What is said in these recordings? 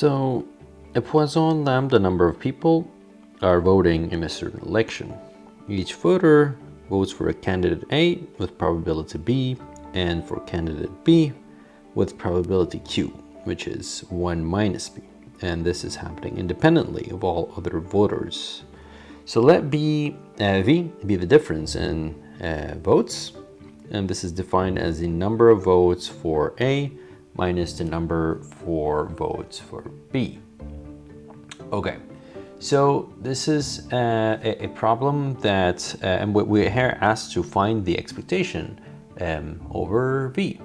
So, a Poisson lambda number of people are voting in a certain election. Each voter votes for a candidate A with probability B and for candidate B with probability Q, which is 1 minus B. And this is happening independently of all other voters. So let V be the difference in votes. And this is defined as the number of votes for A minus the number for votes for B. Okay, so this is a problem that, and we're here asked to find the expectation over V.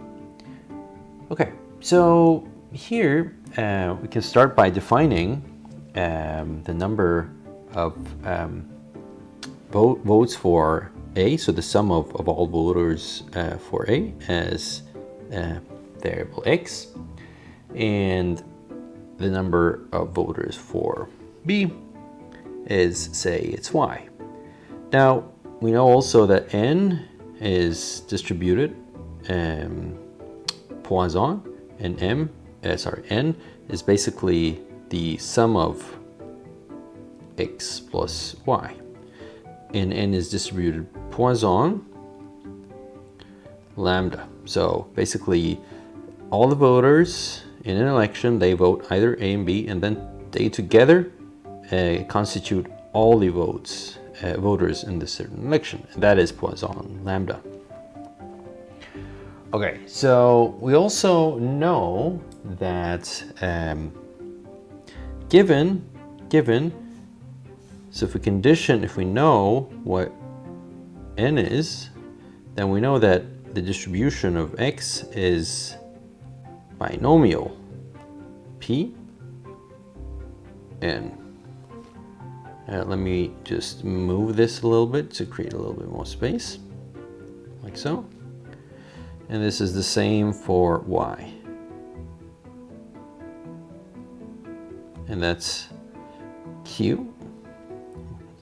Okay, so here we can start by defining the number of votes for A, so the sum of all voters for A as variable X, and the number of voters for B is, say, it's Y. Now, we know also that N is distributed Poisson, and N is basically the sum of X plus Y. And N is distributed Poisson lambda. So basically, all the voters in an election, they vote either A and B, and then they together constitute all the voters in this certain election. And that is Poisson lambda. Okay, so we also know that given, so if we know what N is, then we know that the distribution of X is binomial P N. Let me just move this a little bit to create a little bit more space, like so. And this is the same for Y. And that's Q,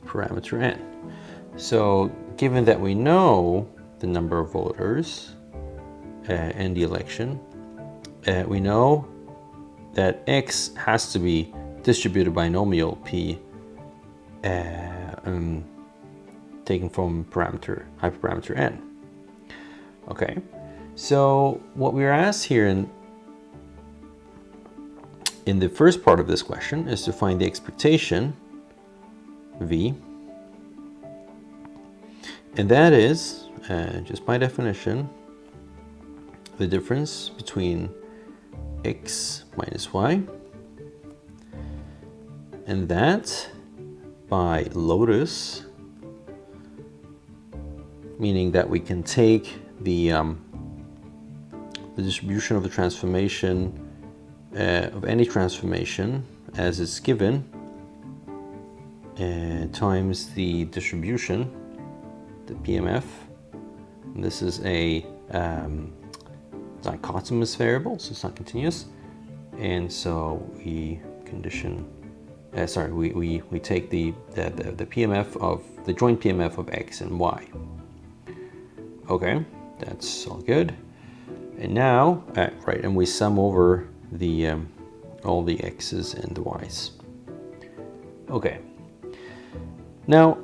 parameter N. So given that we know the number of voters in the election, we know that X has to be distributed binomial P taken from hyperparameter N. Okay, so what we are asked here in the first part of this question is to find the expectation V, and that is, just by definition, the difference between X minus Y, and that by lotus, meaning that we can take the distribution of the transformation of any transformation as is given times the distribution, the PMF. And this is a dichotomous variable, so it's not continuous, and so we condition. We take the PMF of the joint PMF of X and Y. Okay, that's all good. And now, right, and we sum over the all the X's and the Y's. Okay. Now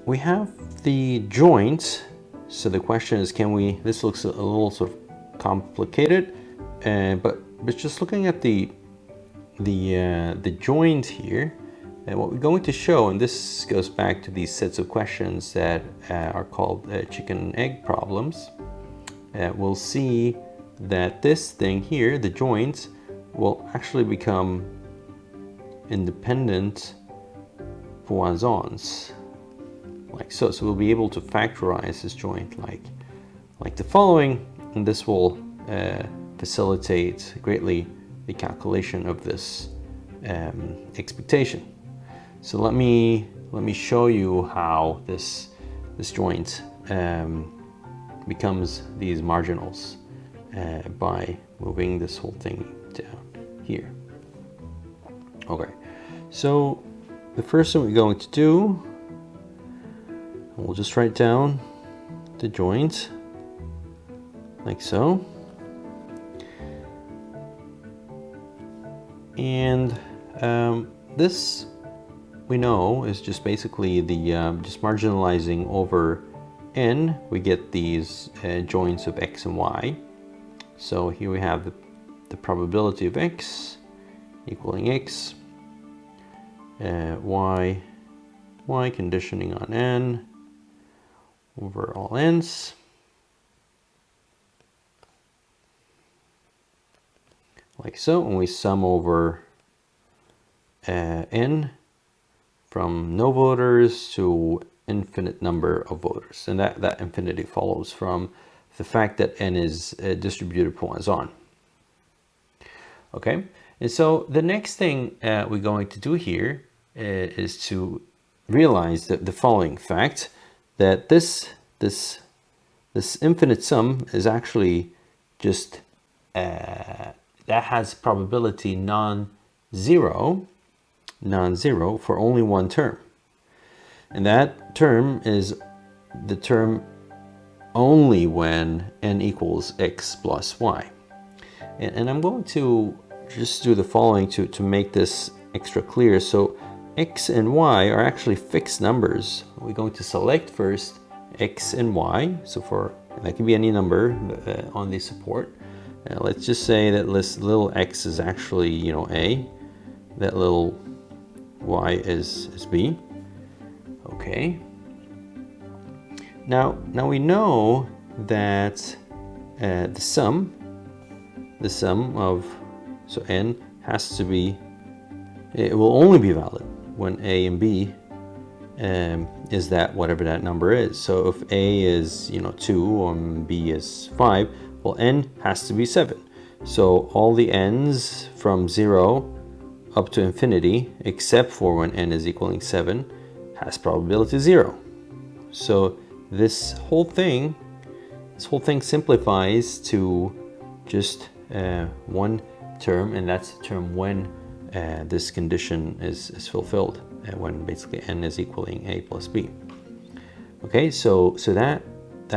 we have the joint. So the question is, can we? This looks a little sort of complicated, but just looking at the joint here, and what we're going to show, and this goes back to these sets of questions that are called chicken and egg problems. We'll see that this thing here, the joint, will actually become independent Poissons, like so. So we'll be able to factorize this joint like the following, and this will facilitate greatly the calculation of this expectation. So let me show you how this joint becomes these marginals by moving this whole thing down here. Okay, so the first thing we're going to do, we'll just write down the joint like so. And this we know is just basically the just marginalizing over n. We get these joints of x and y. So here we have the probability of x equaling x, y conditioning on n over all n's, like so, and we sum over n from no voters to infinite number of voters, and that infinity follows from the fact that n is distributed Poisson. Okay, and so the next thing we're going to do here is to realize that the following fact, that this infinite sum is actually just that has probability non-zero for only one term, and that term is the term only when n equals x plus y. And I'm going to just do the following to make this extra clear. So x and y are actually fixed numbers. We're going to select first x and y. So that can be any number on the support. Let's just say that this little x is actually, you know, a. That little y is b. Okay. Now we know that the sum of, so n has to be, it will only be valid when a and b is that whatever that number is. So if a is, you know, 2 and b is 5, well, n has to be 7. So all the n's from 0 up to infinity, except for when n is equaling 7, has probability 0. So this whole thing simplifies to just one term, and that's the term when this condition is fulfilled, when basically n is equaling a plus b. Okay, so that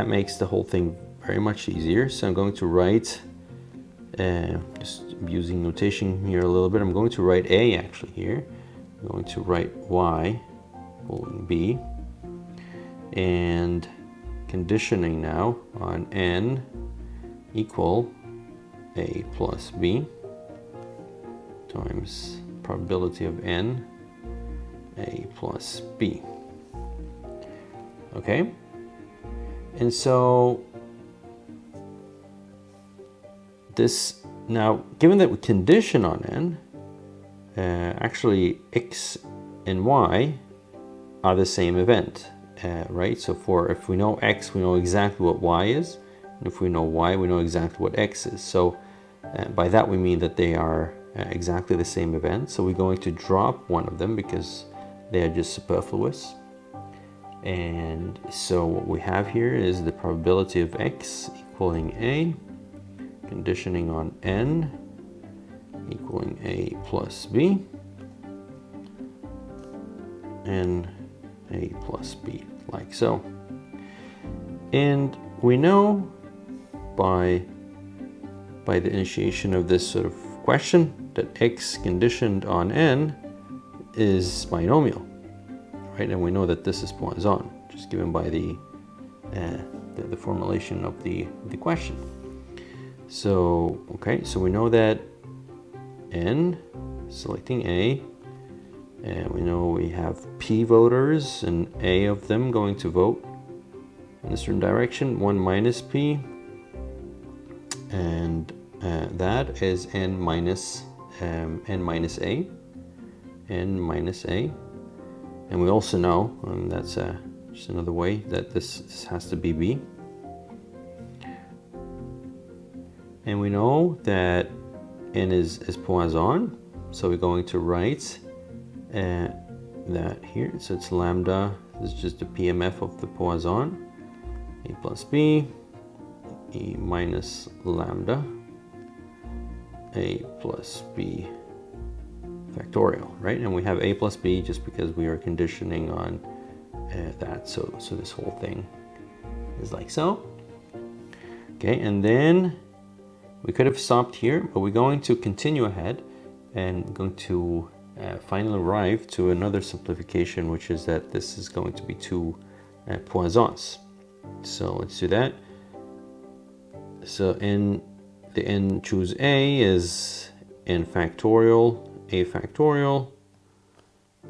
makes the whole thing very much easier. So I'm going to write, just using notation here a little bit, I'm going to write a actually here. I'm going to write y equaling b, and conditioning now on n equal a plus b times probability of n a plus b. Okay, and so this, now given that we condition on n, actually x and y are the same event, right? So if we know x, we know exactly what y is, and if we know y, we know exactly what x is. So by that we mean that they are exactly the same event. So we're going to drop one of them because they are just superfluous. And so what we have here is the probability of x equaling a, conditioning on n equaling a plus b, and a plus b, like so. And we know by the initiation of this sort of question that x conditioned on n is binomial, right? And we know that this is Poisson, just given by the formulation of the question. So, okay, so we know that n, selecting a, and we know we have p voters and a of them going to vote in a certain direction, 1 minus p, and that is n minus a, and we also know, and that's just another way, that this has to be b. And we know that n is Poisson, so we're going to write that here. So it's lambda, this is just the PMF of the Poisson, a plus b, e minus lambda, a plus b factorial, right? And we have a plus b just because we are conditioning on that. So this whole thing is like so. Okay, and then we could have stopped here, but we're going to continue ahead and going to finally arrive to another simplification, which is that this is going to be two Poissons. So let's do that. So in the n choose a is n factorial, a factorial,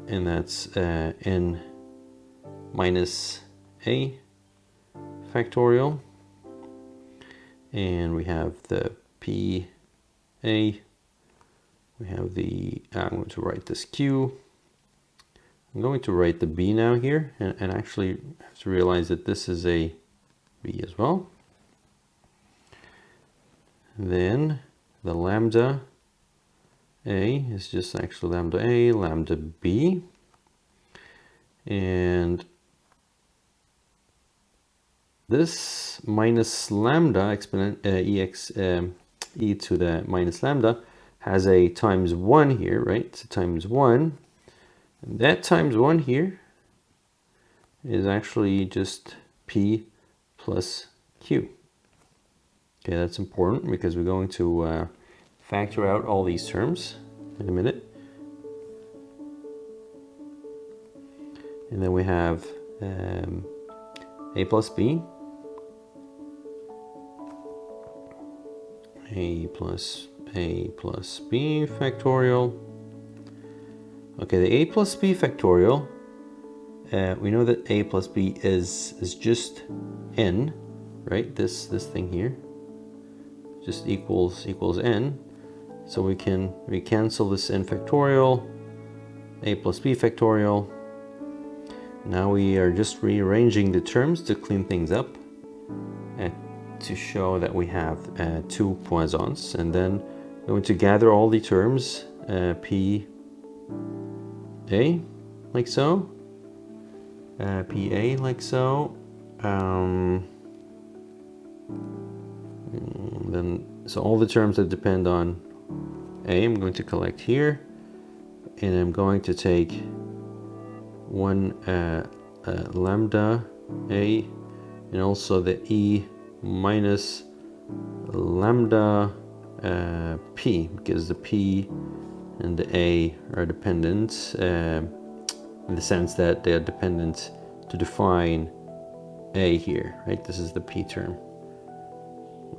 and that's n minus a factorial. And we have the p a. We have the, I'm going to write this q. I'm going to write the b now here, and actually have to realize that this is a b as well. Then the lambda a is just actually lambda a, lambda b. And this minus lambda exponent e to the minus lambda has a times 1 here, right? So times 1. And that times 1 here is actually just p plus q. Okay, that's important because we're going to factor out all these terms in a minute. And then we have a plus b, a plus b factorial. Okay, the a plus b factorial, we know that a plus b is just n, right? This thing here just equals n. So we cancel this n factorial, a plus b factorial. Now we are just rearranging the terms to clean things up, to show that we have two Poissons, and then we're going to gather all the terms, p a like so, p a like so, then so all the terms that depend on a I'm going to collect here, and I'm going to take one lambda a and also the e minus lambda p, because the p and the a are dependent in the sense that they are dependent to define a here, right? This is the p term.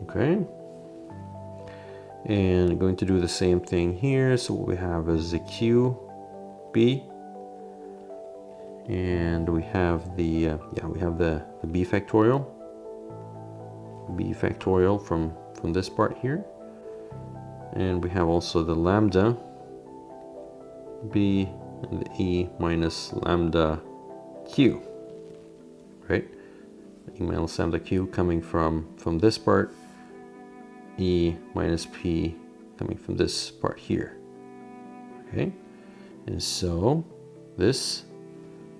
Okay, and I'm going to do the same thing here. So what we have is the q b, and we have the we have the b factorial from this part here, and we have also the lambda b and the e minus lambda q, right? E minus lambda q coming from this part, e minus p coming from this part here. Okay, and so this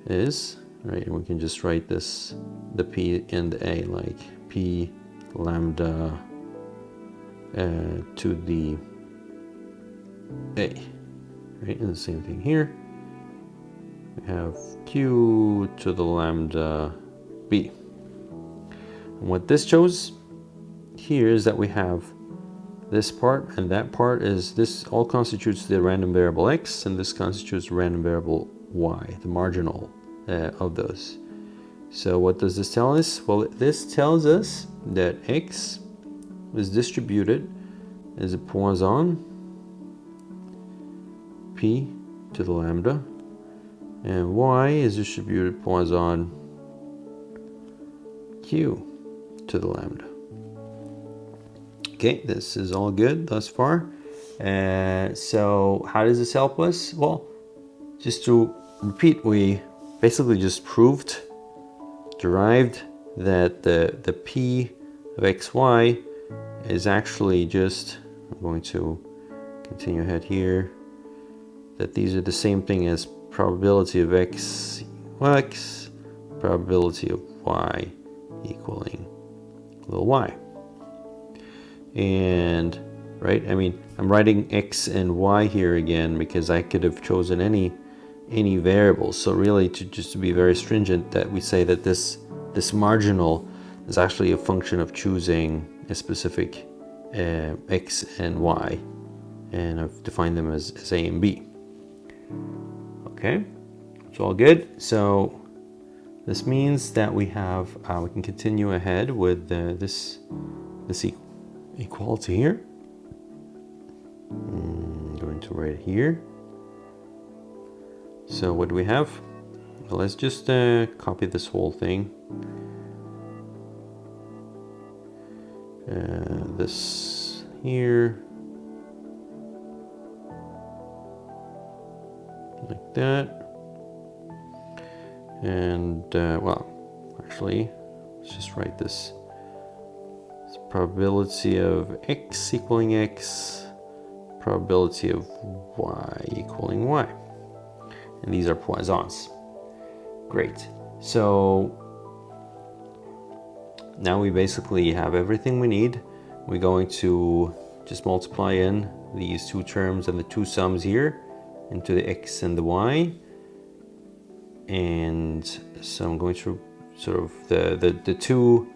is right, and we can just write this, the p and the a, like p lambda to the a, right? And the same thing here, we have q to the lambda b. And what this shows here is that we have this part and that part, is this all constitutes the random variable x, and this constitutes the random variable y, the marginal of those. So what does this tell us? Well, this tells us that x is distributed as a Poisson p to the lambda, and y is distributed Poisson q to the lambda. Okay, this is all good thus far. So how does this help us? Well, just to repeat, we basically just derived that the p of xy is actually just, I'm going to continue ahead here, that these are the same thing as probability of x, probability of y equaling little y. And right, I mean, I'm writing x and y here again because I could have chosen any variable. So really, just to be very stringent, that we say that this marginal is actually a function of choosing a specific x and y and I've defined them as A and B. Okay, it's all good. So this means that we have we can continue ahead with this equality here. I'm going to write it here. So what do we have? Well, let's just copy this whole thing. This here, like that. And well, actually, let's just write this. It's probability of x equaling x, probability of y equaling y. And these are Poissons. Great. So now we basically have everything we need. We're going to just multiply in these two terms and the two sums here into the x and the y. And so I'm going to sort of the two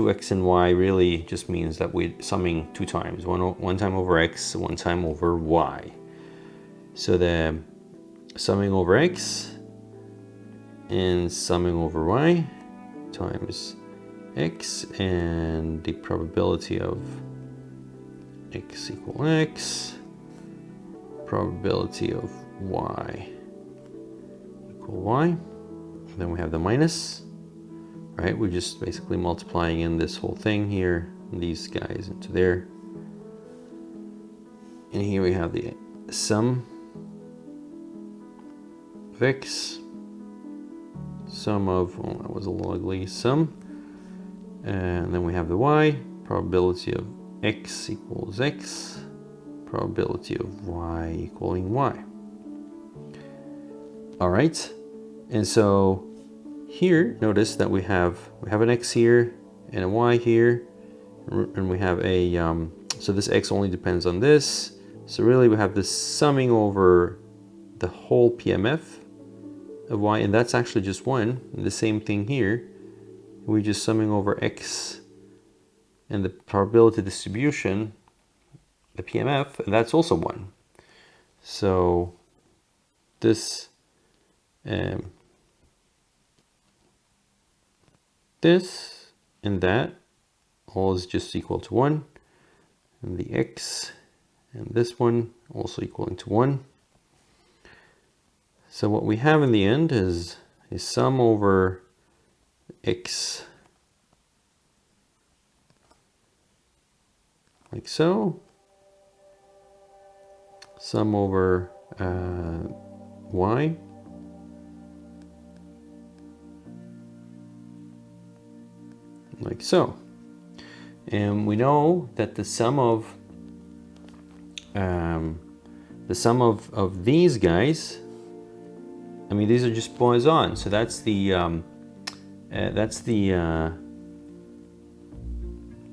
x and y really just means that we're summing two times, one time over x, one time over y. So the summing over x and summing over y times x, and the probability of x equal x, probability of y equal y. And then we have the minus, right? We're just basically multiplying in this whole thing here, these guys into there. And here we have the sum of x, sum of, oh, that was a little ugly, sum. And then we have the y, probability of x equals x, probability of y equaling y. All right, and so here, notice that we have an x here and a y here, and we have a, so this x only depends on this. So really we have this summing over the whole PMF of y, and that's actually just one. And the same thing here. We're just summing over x and the probability distribution, the PMF, and that's also one. So this this and that all is just equal to 1, and the x and this one also equaling to 1. So what we have in the end is a sum over x, like so, sum over y, like so. And we know that the sum of these guys, I mean, these are just Poisson, so that's the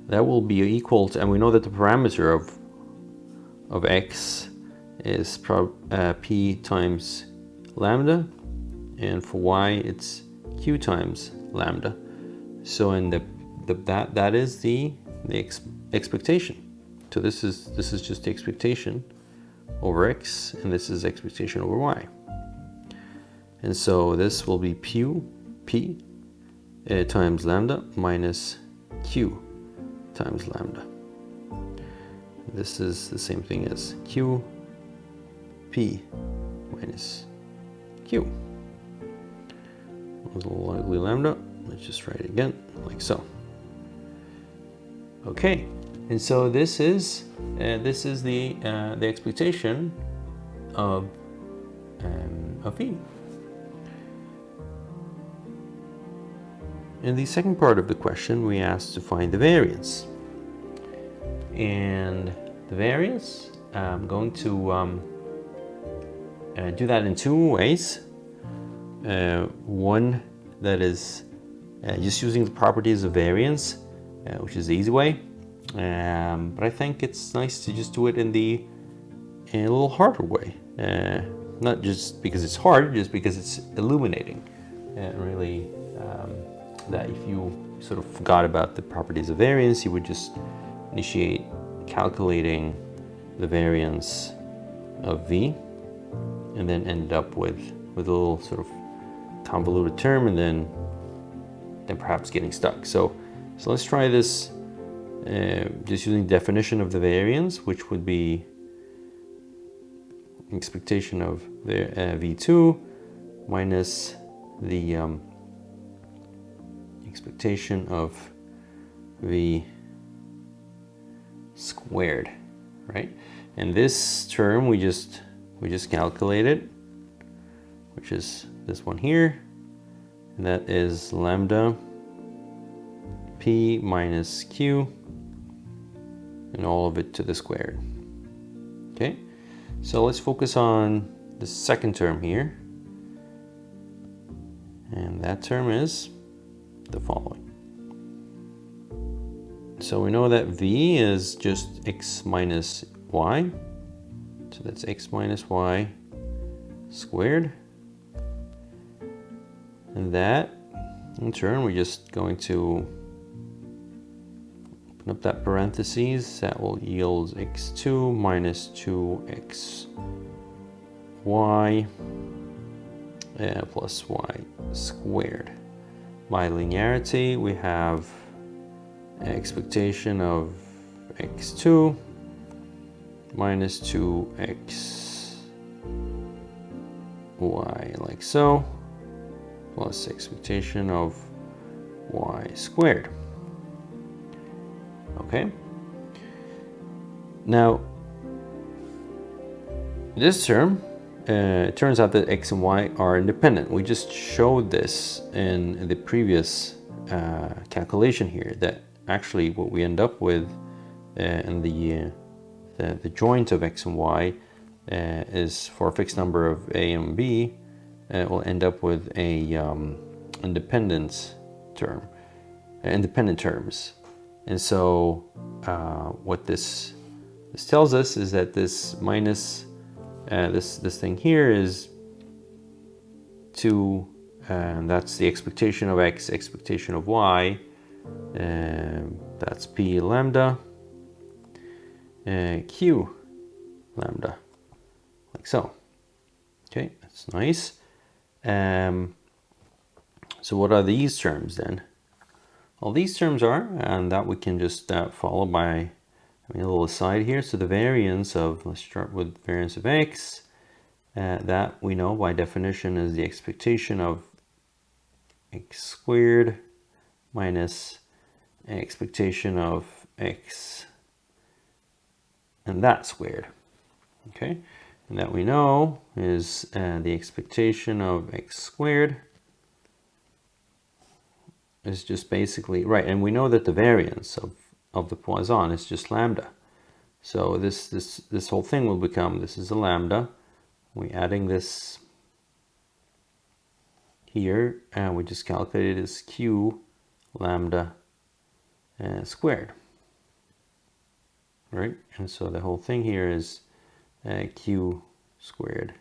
that will be equal to, and we know that the parameter of x is p times lambda, and for y it's q times lambda. So in that is the expectation. So this is just the expectation over x, and this is expectation over y. And so this will be p times lambda minus q times lambda. This is the same thing as q p minus q. That was a little ugly lambda. Let's just write it again, like so. Okay, and so this is the expectation of v. In the second part of the question, we asked to find the variance. And the variance, I'm going to do that in two ways. One that is just using the properties of variance, which is the easy way. But I think it's nice to just do it in a little harder way. Not just because it's hard, just because it's illuminating. Really, that if you sort of forgot about the properties of variance, you would just initiate calculating the variance of v, and then ended up with a little sort of convoluted term, and then perhaps getting stuck. So let's try this just using definition of the variance, which would be expectation of v2 minus the expectation of v squared, right? And this term we just calculated, which is this one here, and that is lambda p minus q, and all of it to the squared. Okay, so let's focus on the second term here, and that term is the following. So we know that v is just x minus y, so that's x minus y squared, and that in turn we're just going to open up that parentheses. That will yield x2 minus 2xy plus y squared. By linearity, we have expectation of x2 minus 2xy, like so, plus expectation of y squared. Okay. Now, this term, it turns out that x and y are independent. We just showed this in the previous calculation here, that actually what we end up with in the joint of x and y is for a fixed number of a and b, will end up with a independent terms. And so what this tells us is that this minus this thing here is 2, and that's the expectation of x, expectation of y, that's p lambda, q lambda, like so. Okay, that's nice. So what are these terms then? Well, these terms are, and that we can just follow by a little aside here. So the variance of, let's start with variance of x, that we know by definition is the expectation of x squared minus expectation of x and that squared. Okay, and that we know is the expectation of x squared is just basically, right, and we know that the variance of the Poisson is just lambda. So this whole thing will become, this is a lambda, we're adding this here, and we just calculated as q lambda squared, right? And so the whole thing here is q squared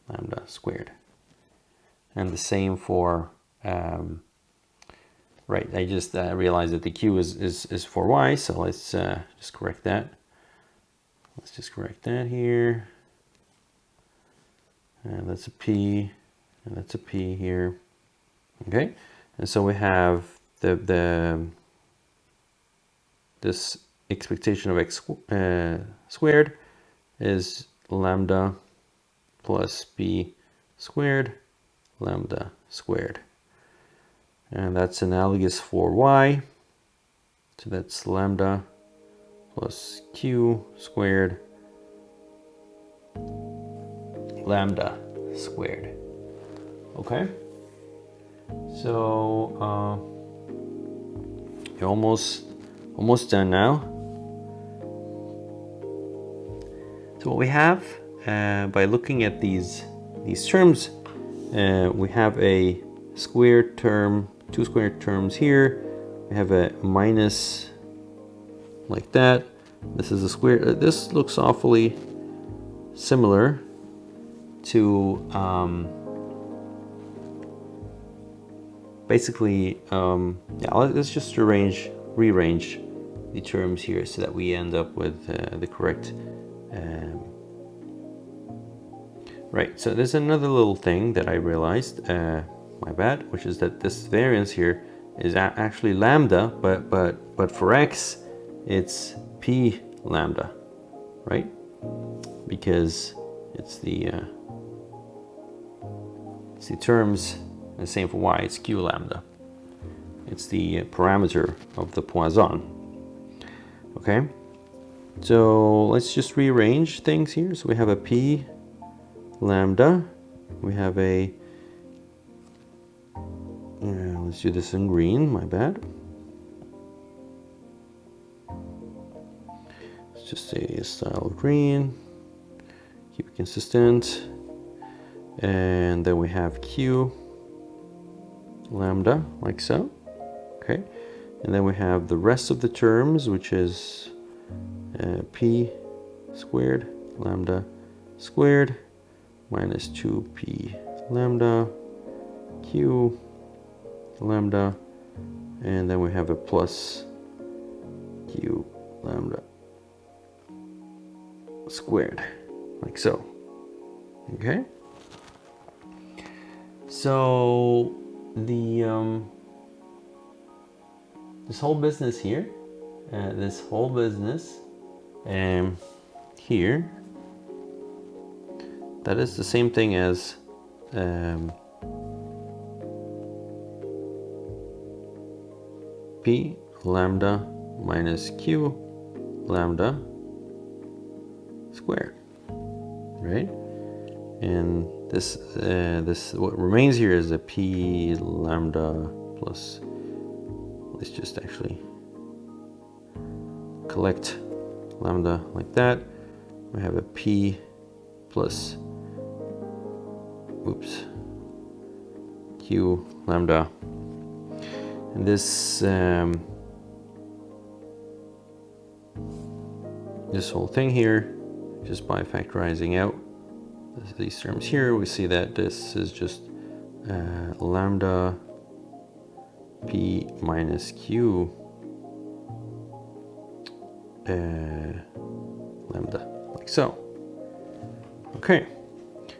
lambda squared. And the same for right, I just realized that the q is for y, so let's just correct that. Let's just correct that here. And that's a p, and that's a p here. Okay, and so we have this expectation of x squared is lambda plus p squared lambda squared. And that's analogous for y. So that's lambda plus q squared lambda squared. Okay. So you're almost done now. So what we have by looking at these terms, we have a squared term, two squared terms here. We have a minus like that. This is a square. This looks awfully similar to basically yeah, let's just rearrange the terms here so that we end up with the correct Right, so there's another little thing that I realized, my bad, which is that this variance here is actually lambda, but for x, it's p lambda, right? Because it's the terms, the same for y, it's q lambda. It's the parameter of the Poisson. Okay, so let's just rearrange things here. So we have a p lambda, we have a, let's do this in green, my bad. Let's just say a style of green, keep it consistent. And then we have q lambda, like so. Okay, and then we have the rest of the terms, which is p squared lambda squared minus 2p lambda q lambda, and then we have a plus q lambda squared, like so. Okay, so the this whole business here, here, that is the same thing as p lambda minus q lambda squared, right? And this what remains here is a p lambda plus, let's just actually collect lambda like that. We have a p plus, oops, q lambda, and this this whole thing here, just by factorizing out these terms here, we see that this is just lambda p minus q lambda, like so. Okay,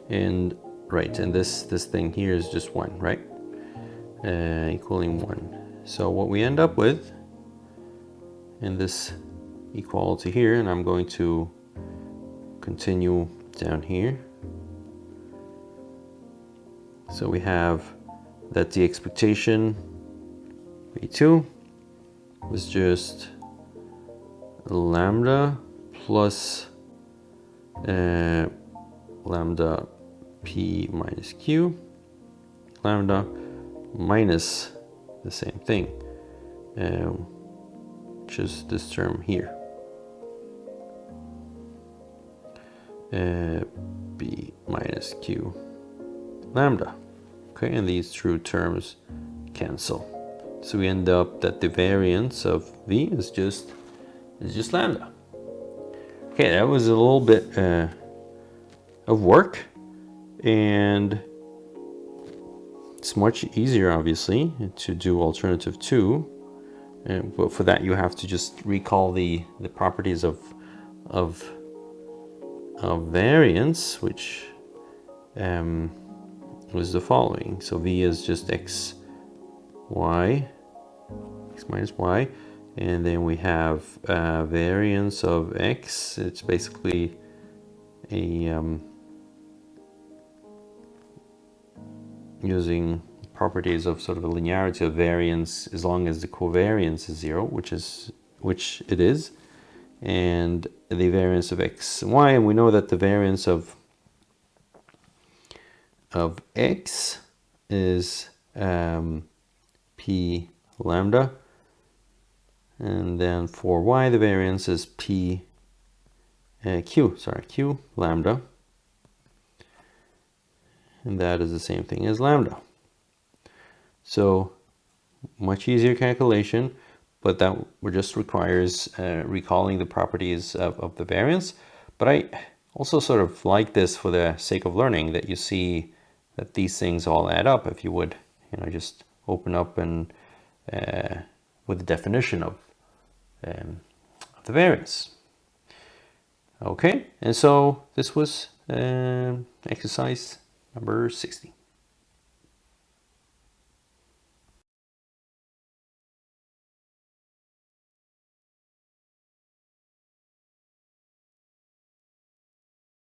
and right, and this thing here is just 1, right? Equaling 1. So what we end up with in this equality here, and I'm going to continue down here. So we have that the expectation v2 was just lambda plus lambda p minus q lambda minus the same thing, which is this term here, b minus q lambda. Okay, and these two terms cancel. So we end up that the variance of v is just lambda. Okay, that was a little bit of work, and it's much easier, obviously, to do alternative 2. But for that, you have to just recall the properties of variance, which was the following. So v is just x minus y, and then we have variance of x. It's basically a using properties of sort of a linearity of variance as long as the covariance is 0, which it is, and the variance of x and y, and we know that the variance of x is p lambda, and then for y the variance is q lambda, and that is the same thing as lambda. So much easier calculation, but that just requires recalling the properties of the variance. But I also sort of like this for the sake of learning, that you see that these things all add up. If you would, just open up and with the definition of the variance. Okay, and so this was Exercise number 60.